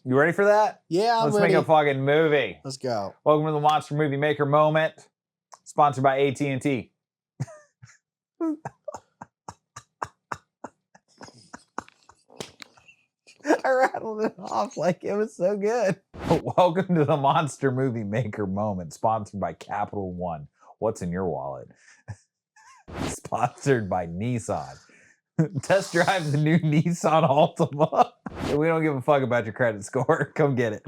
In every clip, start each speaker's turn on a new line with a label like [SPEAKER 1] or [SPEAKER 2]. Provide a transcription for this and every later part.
[SPEAKER 1] You ready for that?
[SPEAKER 2] Yeah, I'm
[SPEAKER 1] Let's
[SPEAKER 2] ready.
[SPEAKER 1] make a fucking movie.
[SPEAKER 2] Let's go.
[SPEAKER 1] Welcome to the Monster Movie Maker Moment, sponsored by AT&T. I rattled it off like it was so good. Welcome to the Monster Movie Maker Moment, sponsored by Capital One. What's in your wallet? Sponsored by Nissan. Test drive the new Nissan Altima. We don't give a fuck about your credit score. Come get it.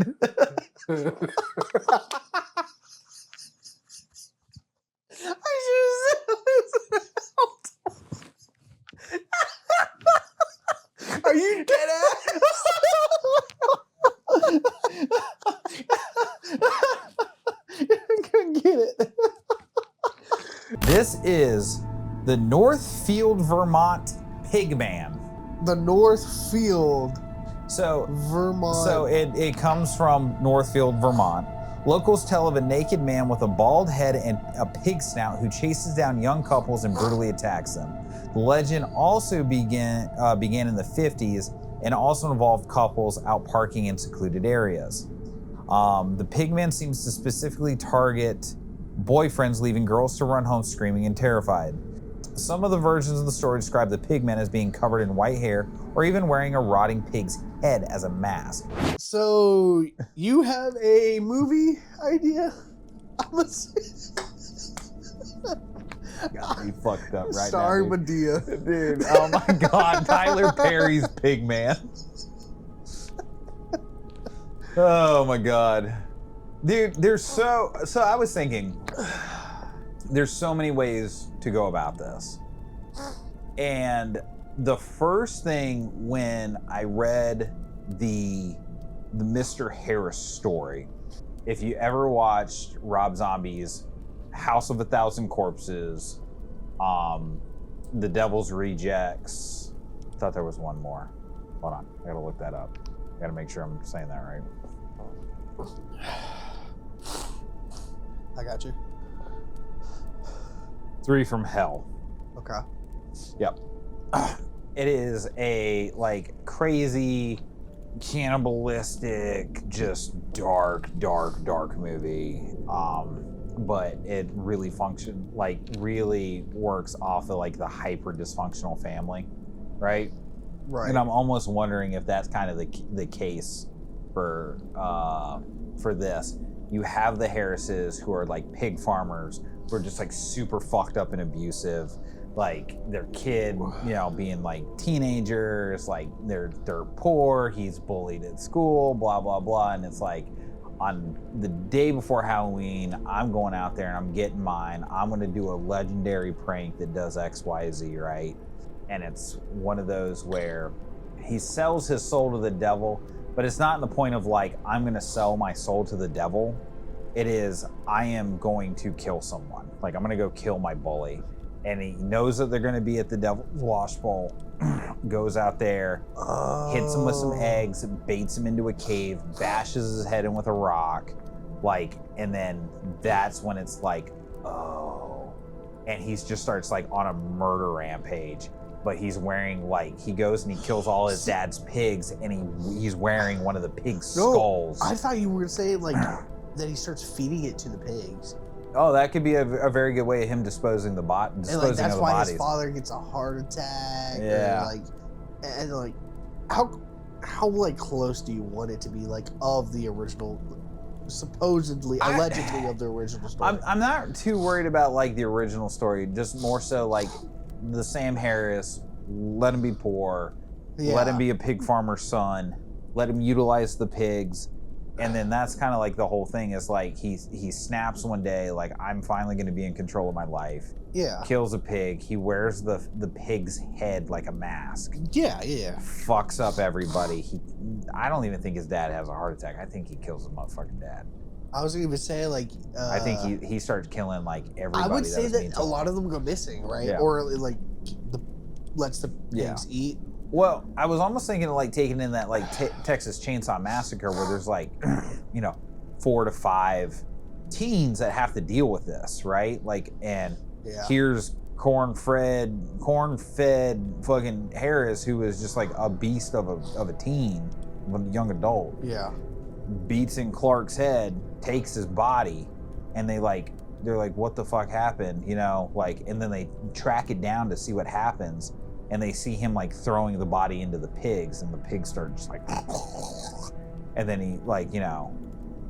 [SPEAKER 2] Are you dead ass? I couldn't get it.
[SPEAKER 1] This is the Northfield, Vermont Pigman.
[SPEAKER 2] The Northfield,
[SPEAKER 1] So
[SPEAKER 2] Vermont.
[SPEAKER 1] So it comes from Northfield, Vermont. Locals tell of a naked man with a bald head and a pig snout who chases down young couples and brutally attacks them. The legend also began in the 50s and also involved couples out parking in secluded areas. The pigman seems to specifically target boyfriends, leaving girls to run home screaming and terrified. Some of the versions of the story describe the pigman as being covered in white hair or even wearing a rotting pig's head as a mask.
[SPEAKER 2] So you have a movie idea?
[SPEAKER 1] Got me fucked up right
[SPEAKER 2] Sorry,
[SPEAKER 1] now,
[SPEAKER 2] Medea.
[SPEAKER 1] dude. Oh my God, Tyler Perry's Pigman. Oh my God, dude. So I was thinking, there's so many ways to go about this, and the first thing when I read the Mr. Harris story, if you ever watched Rob Zombie's House of a Thousand Corpses, The Devil's Rejects, I thought there was one more. Hold on, I gotta look that up. I gotta make sure I'm saying that right.
[SPEAKER 2] I got you.
[SPEAKER 1] Three from Hell.
[SPEAKER 2] Okay.
[SPEAKER 1] Yep. It is a like crazy, cannibalistic, just dark movie. But it really really works off of like the hyper dysfunctional family, right?
[SPEAKER 2] Right.
[SPEAKER 1] And I'm almost wondering if that's kind of the case for this. You have the Harrises, who are like pig farmers, who are just like super fucked up and abusive. Like their kid, being like teenagers, like they're poor, he's bullied at school, blah, blah, blah. And it's like, on the day before Halloween, I'm going out there and I'm getting mine. I'm gonna do a legendary prank that does X, Y, Z, right? And it's one of those where he sells his soul to the devil, but it's not in the point of like, I'm gonna sell my soul to the devil. It is, I am going to kill someone. Like, I'm gonna go kill my bully. And he knows that they're gonna be at the Devil's Wash Bowl, goes out there, hits him with some eggs, baits him into a cave, bashes his head in with a rock, like, and then that's when it's like, oh. And he just starts like on a murder rampage. But he's wearing like, he goes and he kills all his dad's pigs, and he's wearing one of the pig's skulls.
[SPEAKER 2] I thought you were gonna say like that he starts feeding it to the pigs.
[SPEAKER 1] Oh, that could be a very good way of him disposing of the bodies.
[SPEAKER 2] And like that's why his father gets a heart attack.
[SPEAKER 1] Yeah.
[SPEAKER 2] How like close do you want it to be like of the original, allegedly of the original story?
[SPEAKER 1] I'm not too worried about like the original story, just more so like the Sam Harris, let him be poor, let him be a pig farmer's son, let him utilize the pigs. And then that's kind of like the whole thing is like he snaps one day, like, I'm finally going to be in control of my life.
[SPEAKER 2] Yeah.
[SPEAKER 1] Kills a pig. He wears the pig's head like a mask.
[SPEAKER 2] Yeah.
[SPEAKER 1] Fucks up everybody. I don't even think his dad has a heart attack. I think he kills his motherfucking dad.
[SPEAKER 2] I was gonna say like.
[SPEAKER 1] I think he starts killing like everybody.
[SPEAKER 2] I would say that a lot of them go missing, right?
[SPEAKER 1] Yeah.
[SPEAKER 2] Or like lets the pigs eat.
[SPEAKER 1] Well, I was almost thinking of like taking in that like Texas Chainsaw Massacre, where there's like, 4 to 5 teens that have to deal with this, right? Like, and here's corn-fed fucking Harris, who is just like a beast of a teen, young adult,
[SPEAKER 2] Yeah.
[SPEAKER 1] beats in Clark's head, takes his body, and they're like, what the fuck happened? You know, like, and then they track it down to see what happens, and they see him like throwing the body into the pigs, and the pigs start just like, and then he like, you know,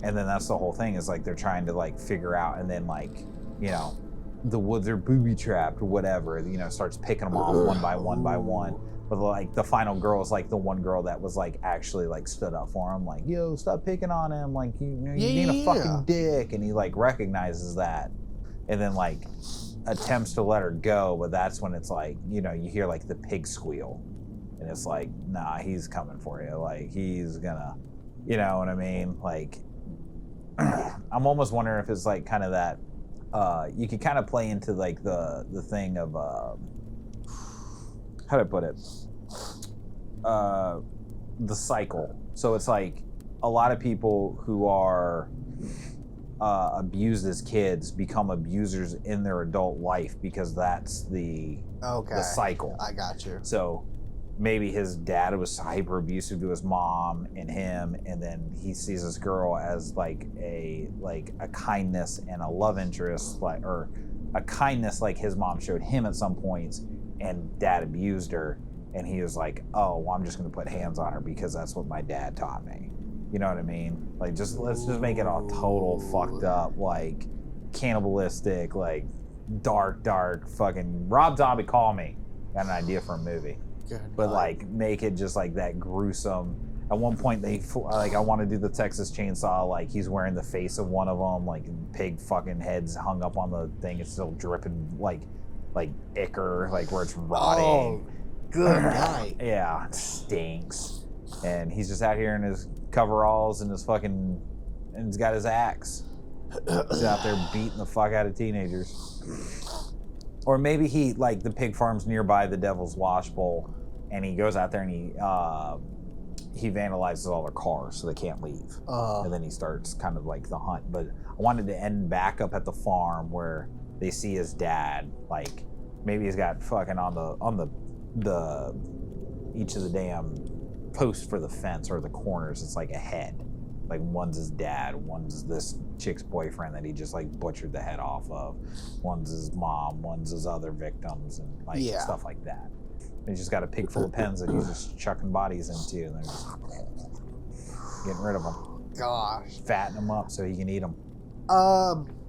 [SPEAKER 1] and then that's the whole thing is like they're trying to like figure out, and then like, you know, the woods are booby trapped or whatever, you know, starts picking them off one by one by one. But like the final girl is like the one girl that was like actually like stood up for him, like, yo, stop picking on him, like you being a fucking dick, and he like recognizes that, and then like attempts to let her go, but that's when it's like, you know, you hear like the pig squeal, and it's like, nah, he's coming for you, like he's gonna, you know what I mean, like. I'm almost wondering if it's like kind of that you could kind of play into like the thing of how do I put it, the cycle. So it's like a lot of people who are abused as kids become abusers in their adult life because that's the cycle.
[SPEAKER 2] I got you.
[SPEAKER 1] So maybe his dad was hyper abusive to his mom and him, and then he sees this girl as like a kindness and a love interest, like, or a kindness like his mom showed him at some points, and dad abused her, and he was like, oh, well, I'm just gonna put hands on her because that's what my dad taught me. You know what I mean? Like, just let's just make it all total fucked up, like cannibalistic, like dark fucking Rob Zombie, call me. Got an idea for a movie. But like make it just like that gruesome. At one point they like, I want to do the Texas Chainsaw, like he's wearing the face of one of them, like pig fucking heads hung up on the thing, it's still dripping like ichor, like where it's rotting.
[SPEAKER 2] Oh, good night.
[SPEAKER 1] Yeah, it stinks. And he's just out here in his coveralls and his fucking, and he's got his axe. He's out there beating the fuck out of teenagers. Or maybe he, like, the pig farm's nearby the Devil's Wash Bowl, and he goes out there and he vandalizes all their cars so they can't leave. And then he starts kind of like the hunt. But I wanted to end back up at the farm where they see his dad. Like, maybe he's got fucking on the each of the damn posts for the fence or the corners, it's like a head. Like, one's his dad, one's this chick's boyfriend that he just like butchered the head off of, one's his mom, one's his other victims, and like stuff like that. And he's just got a pig full of pens that he's just chucking bodies into, and they're just getting rid of them.
[SPEAKER 2] Gosh.
[SPEAKER 1] Fatten them up so he can eat them.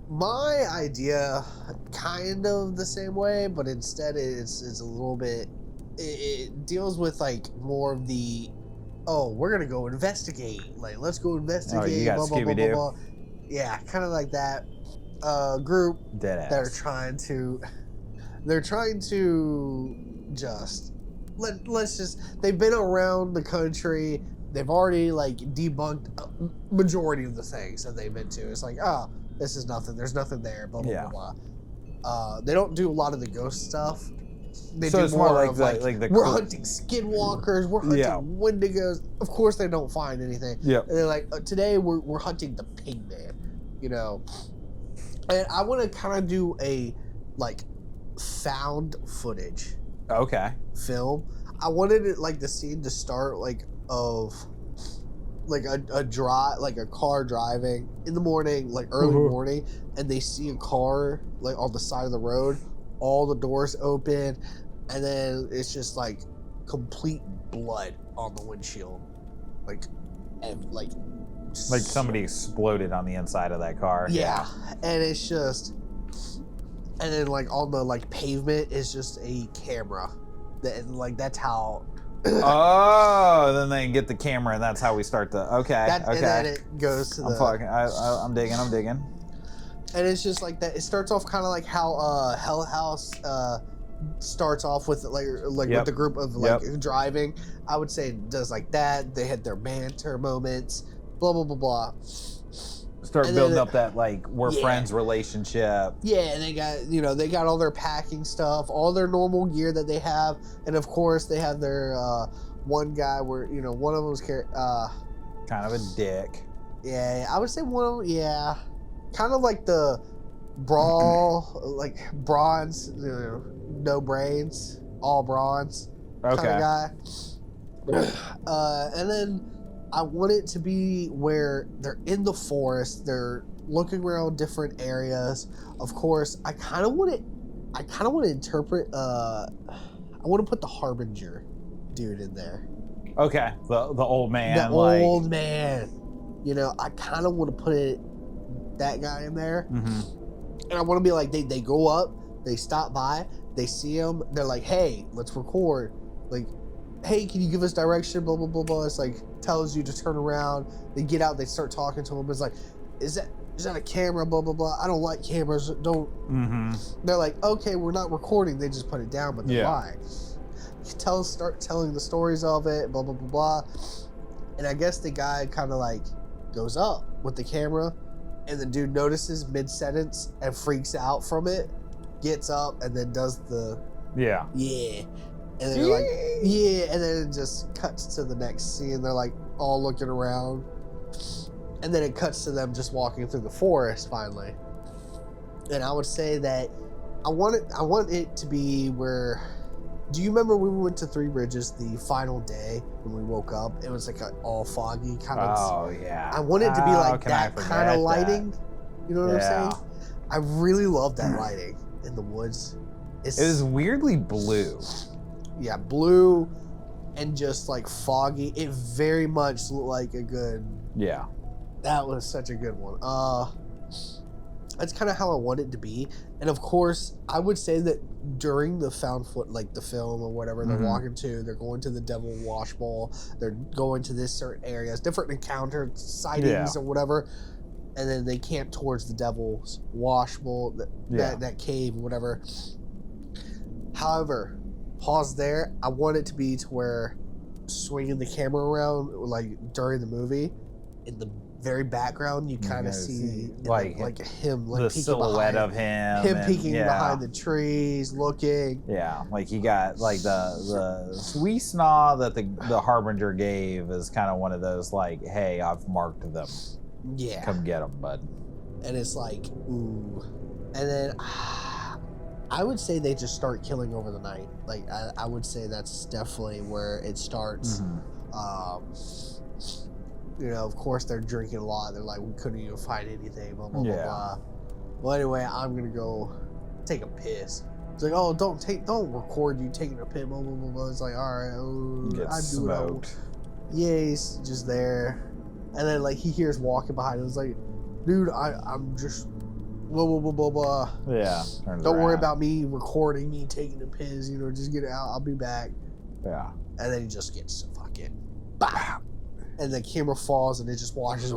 [SPEAKER 2] My idea, kind of the same way, but instead it's a little bit, it deals with like more of the, oh, we're gonna go investigate. Like, let's go investigate.
[SPEAKER 1] Oh, you got
[SPEAKER 2] blah, blah, blah,
[SPEAKER 1] Scooby-Doo?
[SPEAKER 2] blah, blah. Yeah, kind of like that. Group
[SPEAKER 1] Deadass.
[SPEAKER 2] that are trying to just let's just, they've been around the country. They've already like debunked a majority of the things that they've been to. It's like, oh, this is nothing. There's nothing there. Blah blah blah blah. They don't do a lot of the ghost stuff. They
[SPEAKER 1] so
[SPEAKER 2] do
[SPEAKER 1] it's more like
[SPEAKER 2] of
[SPEAKER 1] the
[SPEAKER 2] we're hunting skinwalkers, we're hunting
[SPEAKER 1] Yeah.
[SPEAKER 2] wendigos. Of course, they don't find anything.
[SPEAKER 1] Yep.
[SPEAKER 2] And they're like, today we're hunting the pig man, you know. And I want to kind of do a like found footage film. I wanted it like the scene to start like of like a car driving in the morning, like early morning, and they see a car like on the side of the road, all the doors open, and then it's just like complete blood on the windshield, like
[SPEAKER 1] somebody exploded on the inside of that car.
[SPEAKER 2] Yeah, and it's just, and then like on the like pavement is just a camera, and like that's how.
[SPEAKER 1] Oh, then they get the camera, and that's how we start the. Okay.
[SPEAKER 2] And then it goes to the.
[SPEAKER 1] I'm digging.
[SPEAKER 2] And it's just like that. It starts off kind of like how Hell House starts off with like with the group of like driving. I would say it does like that. They had their banter moments. Blah blah blah blah.
[SPEAKER 1] Start building up that like we're friends relationship.
[SPEAKER 2] Yeah, and they got all their packing stuff, all their normal gear that they have, and of course they have their one guy where one of them's
[SPEAKER 1] kind of a dick.
[SPEAKER 2] Yeah, I would say one of them. Yeah, kind of like the brawl, like bronze, no brains, all bronze kind of guy. And then I want it to be where they're in the forest, they're looking around different areas. Of course, I kind of want to interpret. I want to put the Harbinger dude in there.
[SPEAKER 1] Okay, the old man.
[SPEAKER 2] The old man. You know, I kind of want to put that guy in there.
[SPEAKER 1] Mm-hmm.
[SPEAKER 2] And I want to be like, they go up, they stop by, they see him, they're like, hey, let's record. Like, hey, can you give us direction? Blah, blah, blah, blah. It's like, tells you to turn around. They get out, they start talking to him. It's like, is that a camera? Blah, blah, blah. I don't like cameras. Don't.
[SPEAKER 1] Mm-hmm.
[SPEAKER 2] They're like, okay, we're not recording. They just put it down, but they're lying. Start telling the stories of it, blah, blah, blah, blah. And I guess the guy kind of like goes up with the camera, and the dude notices mid-sentence and freaks out from it, gets up, and then does the yeah. And then they're like, yeah, and then it just cuts to the next scene. They're like all looking around. And then it cuts to them just walking through the forest finally. And I would say that I want it to be where, do you remember when we went to Three Bridges the final day when we woke up? It was like all foggy kind of.
[SPEAKER 1] Oh yeah.
[SPEAKER 2] I want it to be like that kind of lighting. You know what I'm saying? I really love that lighting in the woods.
[SPEAKER 1] It was weirdly blue.
[SPEAKER 2] Yeah, blue and just like foggy. It very much looked like a good. Yeah. That was such a good one. That's kind of how I want it to be. And of course, I would say that during the found foot, like the film or whatever they're walking to, they're going to the Devil Wash Bowl, they're going to this certain areas, different encounter sightings or whatever, and then they camp towards the Devil's Wash Bowl, that cave or whatever. However, pause there. I want it to be to where swinging the camera around, like during the movie, in the very background, you kind of see like him, like
[SPEAKER 1] the silhouette of him
[SPEAKER 2] peeking behind the trees, looking.
[SPEAKER 1] Yeah, like he got like the sweet snaw that the Harbinger gave is kind of one of those like, hey, I've marked them. Yeah, come get them, bud.
[SPEAKER 2] And it's like, ooh, and then I would say they just start killing over the night. Like I would say that's definitely where it starts. You know, of course they're drinking a lot. They're like, we couldn't even find anything, blah, blah, blah, blah. Well, anyway, I'm going to go take a piss. It's like, oh, don't record you taking a piss, blah, blah, blah, blah. It's like, all right, I do smoked. Yeah, he's just there. And then, like, he hears walking behind him. It's like, dude, I'm just blah, blah, blah, blah, blah. Yeah. Don't worry about me recording me taking a piss, you know, just get it out. I'll be back. Yeah. And then he just gets fucking BOW! And the camera falls and it just watches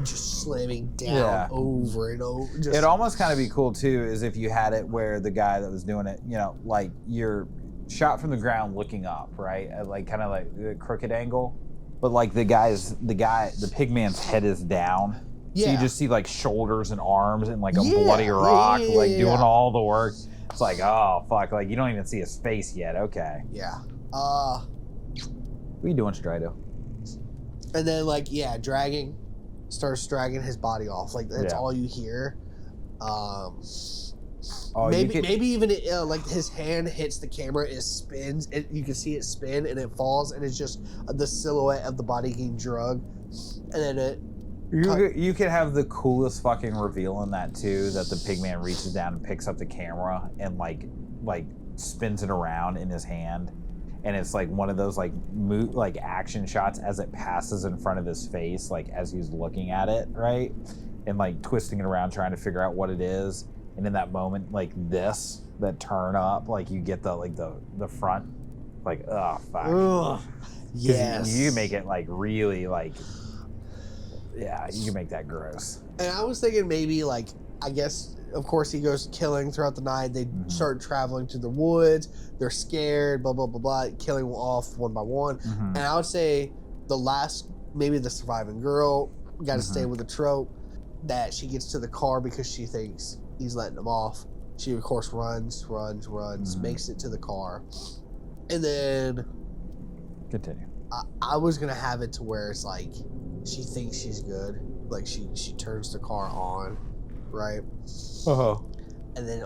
[SPEAKER 2] just slamming down over and over.
[SPEAKER 1] It'd almost kind of be cool too, is if you had it where the guy that was doing it, you know, like you're shot from the ground looking up, right? At like kind of like the crooked angle, but like the pig man's head is down. So you just see like shoulders and arms and like a bloody rock, doing all the work. It's like, oh fuck, like you don't even see his face yet. Okay. Yeah. What are you doing, Strido?
[SPEAKER 2] And then, like, starts dragging his body off. Like, that's all you hear. Maybe even like his hand hits the camera, it spins. You can see it spin, and it falls, and it's just the silhouette of the body getting drugged. And then
[SPEAKER 1] you could have the coolest fucking reveal in that too. That the pigman reaches down and picks up the camera and like spins it around in his hand. And it's like one of those like action shots as it passes in front of his face, like as he's looking at it, right? And like twisting it around, trying to figure out what it is. And in that moment, like that turn up, like you get the front, like, oh fuck. Ugh. Yes. You make it like really like, yeah, you can make that gross.
[SPEAKER 2] And I was thinking maybe like, I guess, of course, he goes killing throughout the night. They start traveling to the woods. They're scared, blah, blah, blah, blah, killing off one by one. And I would say maybe the surviving girl, got to stay with the trope that she gets to the car because she thinks he's letting them off. She, of course, runs, makes it to the car. And then...
[SPEAKER 1] Continue.
[SPEAKER 2] I was going to have it to where it's like, she thinks she's good. Like, she turns the car on. Right. And then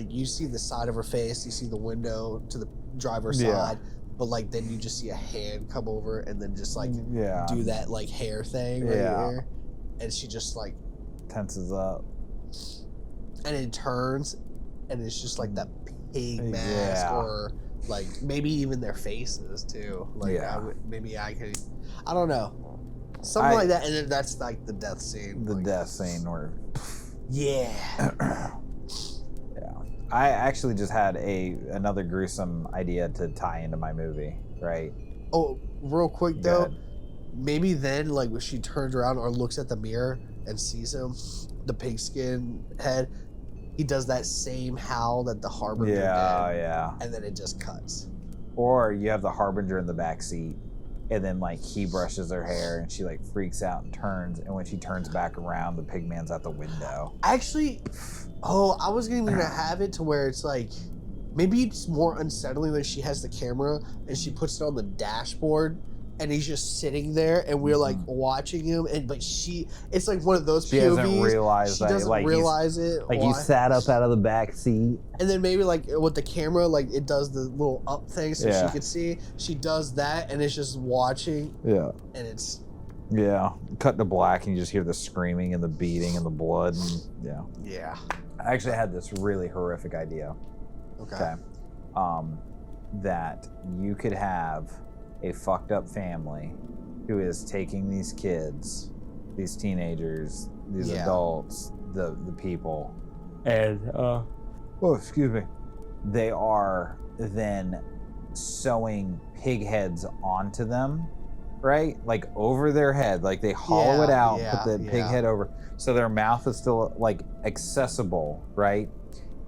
[SPEAKER 2] you see the side of her face, you see the window to the driver's side, but like then you just see a hand come over and then just like
[SPEAKER 1] Yeah.
[SPEAKER 2] do that like hair thing right
[SPEAKER 1] Yeah.
[SPEAKER 2] here, and she just like
[SPEAKER 1] tenses up,
[SPEAKER 2] and it turns, and it's just like that pig mask,
[SPEAKER 1] Yeah.
[SPEAKER 2] or like maybe even their faces too. Like
[SPEAKER 1] Yeah.
[SPEAKER 2] maybe I could, I don't know, something like that, and then that's like the death scene.
[SPEAKER 1] The
[SPEAKER 2] like,
[SPEAKER 1] death scene where.
[SPEAKER 2] Yeah.
[SPEAKER 1] Yeah. I actually just had another gruesome idea to tie into my movie, right?
[SPEAKER 2] Oh, real quick
[SPEAKER 1] Go
[SPEAKER 2] though,
[SPEAKER 1] ahead.
[SPEAKER 2] maybe then like when she turns around or looks at the mirror and sees him, the pigskin head, he does that same howl that the Harbinger did.
[SPEAKER 1] Yeah.
[SPEAKER 2] And then it just cuts.
[SPEAKER 1] Or you have the Harbinger in the back seat, and then like he brushes her hair and she like freaks out and turns, and when she turns back around, the pig man's at the window.
[SPEAKER 2] Actually, I was gonna have it to where it's like maybe it's more unsettling that she has the camera and she puts it on the dashboard and he's just sitting there and we're like watching him, and but it's like one of those
[SPEAKER 1] She
[SPEAKER 2] POVs.
[SPEAKER 1] hasn't realized
[SPEAKER 2] she
[SPEAKER 1] that
[SPEAKER 2] doesn't
[SPEAKER 1] like
[SPEAKER 2] realize it.
[SPEAKER 1] Like he sat up out of the back seat.
[SPEAKER 2] And then maybe like with the camera, like it does the little up thing so she can see. She does that and it's just watching.
[SPEAKER 1] Yeah.
[SPEAKER 2] And it's
[SPEAKER 1] cut to black and you just hear the screaming and the beating and the blood and
[SPEAKER 2] yeah.
[SPEAKER 1] I actually had this really horrific idea.
[SPEAKER 2] Okay.
[SPEAKER 1] That you could have a fucked up family who is taking these kids, these teenagers, these adults, the people, and excuse me, they are then sewing pig heads onto them, right? Like over their head, like they hollow it out, put the pig head over, so their mouth is still like accessible, right?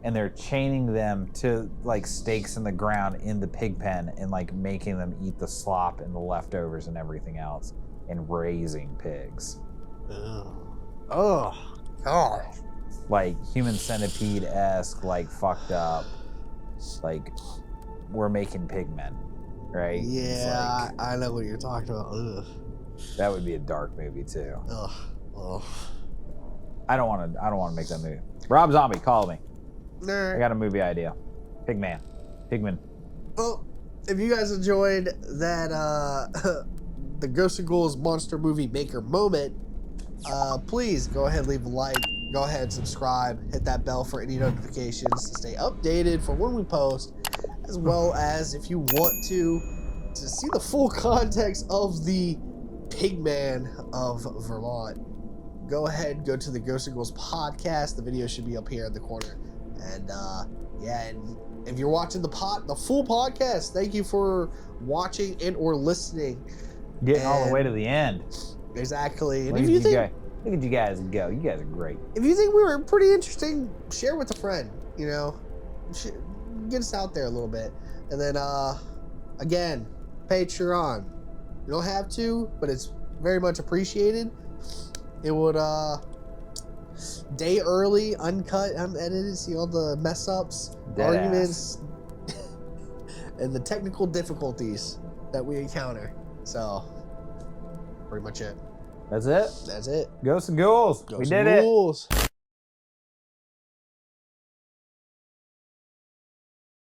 [SPEAKER 1] And they're chaining them to like stakes in the ground in the pig pen and like making them eat the slop and the leftovers and everything else and raising pigs.
[SPEAKER 2] Oh, God.
[SPEAKER 1] Like human centipede-esque, like fucked up, like we're making pig men, right?
[SPEAKER 2] Yeah, like, I know what you're talking about. Ugh.
[SPEAKER 1] That would be a dark movie too.
[SPEAKER 2] Ugh.
[SPEAKER 1] I don't want to make that movie. Rob Zombie, call me.
[SPEAKER 2] Nah.
[SPEAKER 1] I got a movie idea. Pigman.
[SPEAKER 2] Well, if you guys enjoyed that, the Ghosts and Ghouls monster movie maker moment, please go ahead, leave a like, go ahead, subscribe, hit that bell for any notifications to stay updated for when we post, as well as if you want to see the full context of the Pigman of Vermont, go ahead, go to the Ghosts and Ghouls podcast. The video should be up here in the corner. And and if you're watching the full podcast, thank you for watching and or listening.
[SPEAKER 1] Getting all the way to the end.
[SPEAKER 2] Exactly. And
[SPEAKER 1] Look at you guys go. You guys are great.
[SPEAKER 2] If you think we were pretty interesting, share with a friend. You know, get us out there a little bit. And then again, Patreon. You don't have to, but it's very much appreciated. It would day early, uncut, unedited, see all the mess ups, arguments, and the technical difficulties that we encounter. So, pretty much it.
[SPEAKER 1] That's it?
[SPEAKER 2] That's it.
[SPEAKER 1] Ghosts and Ghouls. We did it.